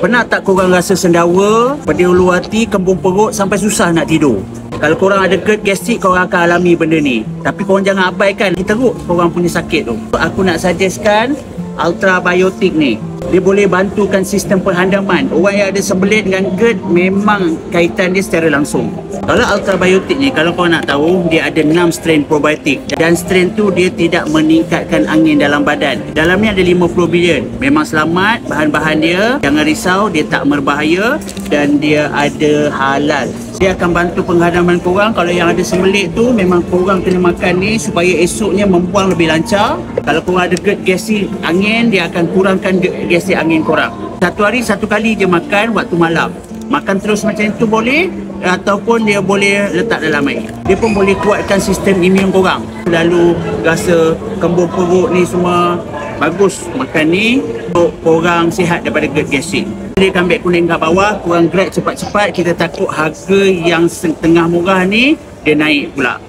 Pernah tak korang rasa sendawa, pedih ulu hati, kembung perut sampai susah nak tidur? Kalau korang ada GERD gastrik, korang akan alami benda ni. Tapi korang jangan abaikan, kita teruk korang punya sakit tu. Aku nak suggestkan Ultrabiotic ni. Dia boleh bantukan sistem perhandaman. Orang yang ada sembelit dengan GERD memang kaitan dia secara langsung. Kalau Ultrabiotic ni, kalau korang nak tahu, dia ada 6 strain probiotik. Dan strain tu dia tidak meningkatkan angin dalam badan. Dalamnya ada 50 bilion. Memang selamat bahan-bahan dia. Jangan risau, dia tak berbahaya dan dia ada halal. Dia akan bantu penghadaman korang. Kalau yang ada sembelit tu, memang korang kena makan ni supaya esoknya membuang lebih lancar. Kalau korang ada GERD gastrik angin, dia akan kurangkan GERD gastrik angin korang. Satu hari satu kali je makan waktu malam. Makan terus macam itu boleh, ataupun dia boleh letak dalam air. Dia pun boleh kuatkan sistem imun korang. Lalu rasa kembung perut ni semua, bagus makan ni untuk korang sihat daripada GERD gastrik. Dia kambing kuning kat bawah, korang grab cepat-cepat. Kita takut harga yang tengah murah ni dia naik pula.